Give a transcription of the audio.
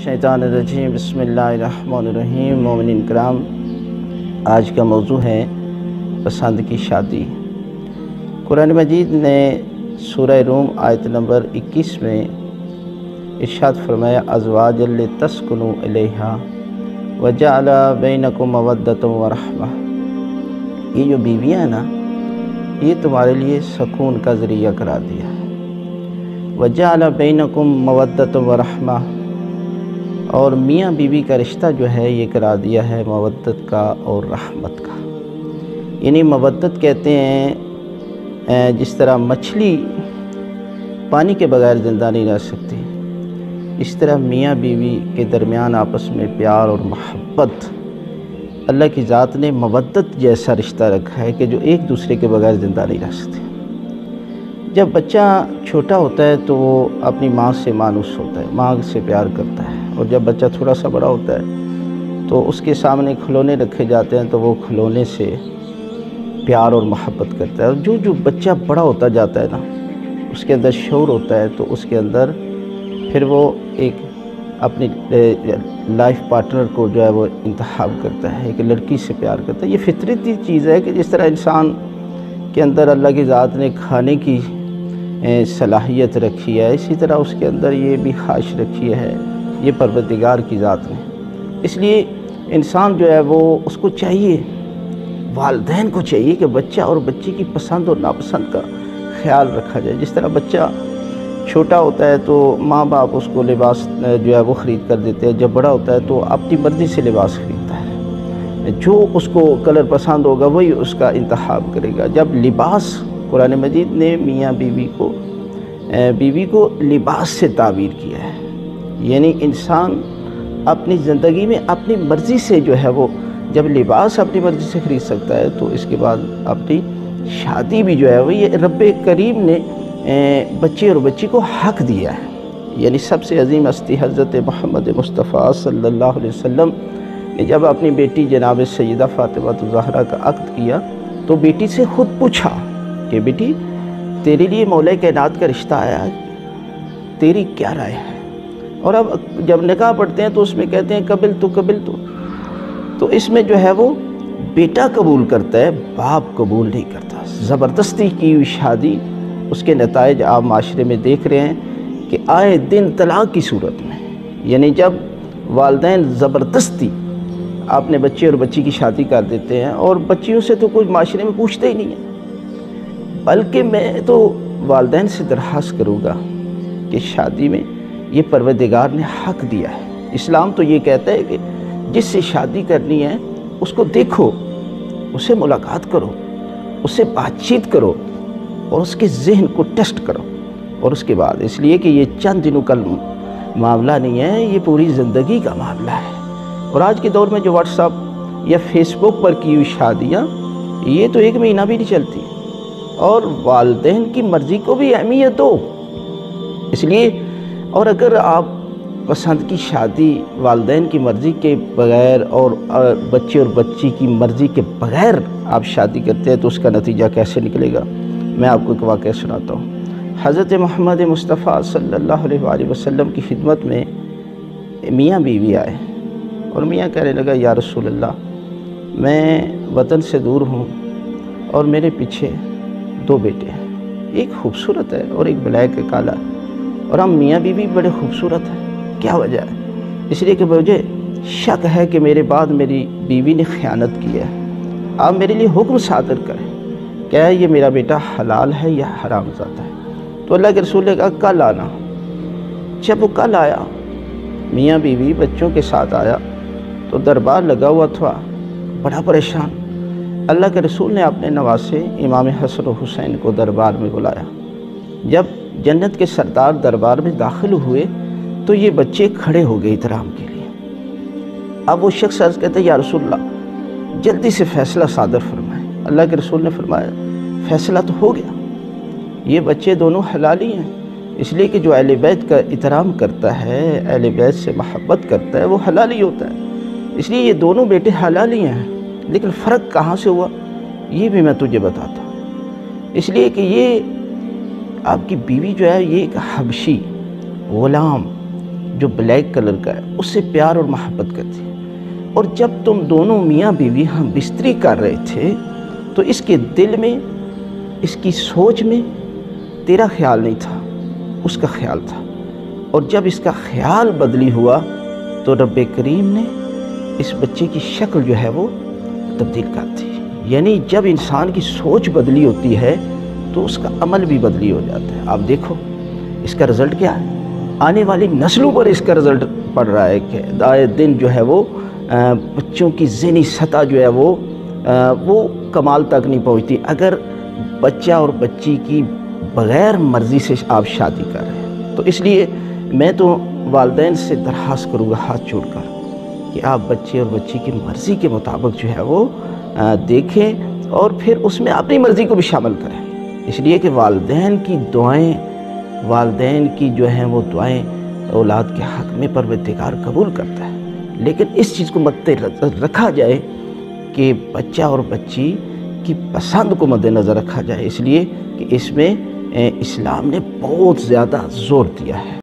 شیطان الرجیم بسم اللہ الرحمن الرحیم۔ مومنین کرام، آج کا موضوع ہے پسند کی شادی۔ قرآن مجید نے سورہ روم آیت نمبر 21 میں ارشاد فرمایا ازواجا لتسکنوا الیہا وجعل بینکم مودۃ ورحمہ۔ یہ جو بیویاں ہیں نا، یہ تمہارے لیے سکون کا ذریعہ قرار دیا ہے۔ وجعل بینکم مودۃ ورحمہ، اور میاں بیوی کا رشتہ جو ہے یہ قرار دیا ہے مودت کا اور رحمت کا۔ یعنی مودت کہتے ہیں جس طرح مچھلی پانی کے بغیر زندہ نہیں رہ سکتی، اس طرح میاں بیوی کے درمیان آپس میں پیار اور محبت اللہ کی ذات نے مودت جیسا رشتہ رکھا ہے کہ جو ایک دوسرے کے بغیر زندہ نہیں رہ سکتے۔ جب بچہ چھوٹا ہوتا ہے تو وہ اپنی ماں سے مانوس ہوتا ہے، ماں سے پیار کرتا ہے، اور جب بچہ تھوڑا سا بڑا ہوتا ہے تو اس کے سامنے کھلونے رکھے جاتے ہیں تو وہ کھلونے سے پیار اور محبت کرتا ہے۔ اور جو بچہ بڑا ہوتا جاتا ہے نا، اس کے اندر شعور ہوتا ہے تو اس کے اندر پھر وہ ایک اپنی لائف پارٹنر کو جو ہے وہ انتخاب کرتا ہے، ایک لڑکی سے پیار کرتا ہے۔ یہ فطرتی چیز ہے کہ جس طرح انسان کے اندر اللہ کی ذات نے کھانے کی صلاحیت رکھی ہے، اسی طرح اس کے اندر یہ بھی خواہش رکھی ہے، یہ پروردگار کی ذات نے۔ اس لیے انسان جو ہے وہ اس کو چاہیے، والدین کو چاہیے کہ بچہ اور بچی کی پسند اور ناپسند کا خیال رکھا جائے۔ جس طرح بچہ چھوٹا ہوتا ہے تو ماں باپ اس کو لباس جو ہے وہ خرید کر دیتے ہیں، جب بڑا ہوتا ہے تو اپنی مرضی سے لباس خریدتا ہے، جو اس کو کلر پسند ہوگا وہی اس کا انتخاب کرے گا۔ جب لباس، قرآن مجید نے میاں بیوی کو لباس سے تعبیر کیا ہے، یعنی انسان اپنی زندگی میں اپنی مرضی سے جو ہے وہ جب لباس اپنی مرضی سے خرید سکتا ہے تو اس کے بعد اپنی شادی بھی جو ہے وہ یہ رب کریم نے بچے اور بچی کو حق دیا ہے۔ یعنی سب سے عظیم ہستی حضرت محمد مصطفیٰ صلی اللہ علیہ وسلم نے جب اپنی بیٹی جناب سیدہ فاطمہ الزہرا کا عقد کیا تو بیٹی سے خود پوچھا کہ بیٹی تیرے لیے مولا کائنات کا رشتہ آیا ہے، تیری کیا رائے ہے؟ اور اب جب نکاح پڑھتے ہیں تو اس میں کہتے ہیں قبل تو اس میں جو ہے وہ بیٹا قبول کرتا ہے، باپ قبول نہیں کرتا۔ زبردستی کی ہوئی شادی، اس کے نتائج آپ معاشرے میں دیکھ رہے ہیں کہ آئے دن طلاق کی صورت میں، یعنی جب والدین زبردستی اپنے بچے اور بچی کی شادی کر دیتے ہیں، اور بچیوں سے تو کوئی معاشرے میں پوچھتے ہی نہیں ہے۔ بلکہ میں تو والدین سے درخواست کروں گا کہ شادی میں یہ پروردگار نے حق دیا ہے۔ اسلام تو یہ کہتا ہے کہ جس سے شادی کرنی ہے اس کو دیکھو، اس سے ملاقات کرو، اس سے بات چیت کرو، اور اس کے ذہن کو ٹیسٹ کرو، اور اس کے بعد، اس لیے کہ یہ چند دنوں کا معاملہ نہیں ہے، یہ پوری زندگی کا معاملہ ہے۔ اور آج کے دور میں جو واٹس ایپ یا فیس بک پر کی ہوئی شادیاں، یہ تو ایک مہینہ بھی نہیں چلتی، اور والدین کی مرضی کو بھی اہمیت دو۔ اس لیے، اور اگر آپ پسند کی شادی والدین کی مرضی کے بغیر اور بچے اور بچی کی مرضی کے بغیر آپ شادی کرتے ہیں تو اس کا نتیجہ کیسے نکلے گا؟ میں آپ کو ایک واقعہ سناتا ہوں۔ حضرت محمد مصطفیٰ صلی اللہ علیہ وآلہ وسلم کی خدمت میں میاں بیوی آئے، اور میاں کہنے لگا یا رسول اللہ، میں وطن سے دور ہوں اور میرے پیچھے 2 بیٹے ہیں، ایک خوبصورت ہے اور ایک بلیک ہے، کالا ہے، اور ہم میاں بیوی بڑے خوبصورت ہیں، کیا وجہ ہے؟ اس لیے کہ مجھے شک ہے کہ میرے بعد میری بیوی نے خیانت کی ہے، آپ میرے لیے حکم صادر کریں، کیا یہ میرا بیٹا حلال ہے یا حرام زادہ ہے؟ تو اللہ کے رسول نے کہا کل آنا۔ جب وہ کل آیا، میاں بیوی بچوں کے ساتھ آیا تو دربار لگا ہوا تھا، بڑا پریشان۔ اللہ کے رسول نے اپنے نواسے امام حسن و حسین کو دربار میں بلایا۔ جب جنت کے سردار دربار میں داخل ہوئے تو یہ بچے کھڑے ہو گئے احترام کے لیے۔ اب وہ شخص عرض کہتے ہیں یا رسول اللہ، جلدی سے فیصلہ صادر فرمائیں۔ اللہ کے رسول نے فرمایا فیصلہ تو ہو گیا، یہ بچے دونوں حلالی ہیں، اس لیے کہ جو اہل بیت کا احترام کرتا ہے، اہل بیت سے محبت کرتا ہے، وہ حلالی ہوتا ہے، اس لیے یہ دونوں بیٹے حلالی ہیں۔ لیکن فرق کہاں سے ہوا یہ بھی میں تجھے بتاتا ہوں۔ اس لیے کہ یہ آپ کی بیوی جو ہے یہ ایک حبشی غلام جو بلیک کلر کا ہے اس سے پیار اور محبت کرتی ہے، اور جب تم دونوں میاں بیوی ہم بستری کر رہے تھے تو اس کے دل میں، اس کی سوچ میں تیرا خیال نہیں تھا، اس کا خیال تھا، اور جب اس کا خیال بدلی ہوا تو رب کریم نے اس بچے کی شکل جو ہے وہ تبدیل کر دی۔ یعنی جب انسان کی سوچ بدلی ہوتی ہے تو اس کا عمل بھی بدلی ہو جاتا ہے۔ آپ دیکھو اس کا رزلٹ کیا ہے، آنے والی نسلوں پر اس کا رزلٹ پڑ رہا ہے کہ آئے دن جو ہے وہ بچوں کی ذہنی سطح جو ہے وہ کمال تک نہیں پہنچتی اگر بچہ اور بچی کی بغیر مرضی سے آپ شادی کر رہے ہیں۔ تو اس لیے میں تو والدین سے درخواست کروں گا ہاتھ جوڑ کر کہ آپ بچے اور بچی کی مرضی کے مطابق جو ہے وہ دیکھیں، اور پھر اس میں اپنی مرضی کو بھی شامل کریں، اس لیے کہ والدین کی دعائیں، والدین کی جو ہیں وہ دعائیں اولاد کے حق میں پروردگار قبول کرتا ہے، لیکن اس چیز کو مد نظر رکھا جائے کہ بچہ اور بچی کی پسند کو مد نظر رکھا جائے، اس لیے کہ اس میں اسلام نے بہت زیادہ زور دیا ہے۔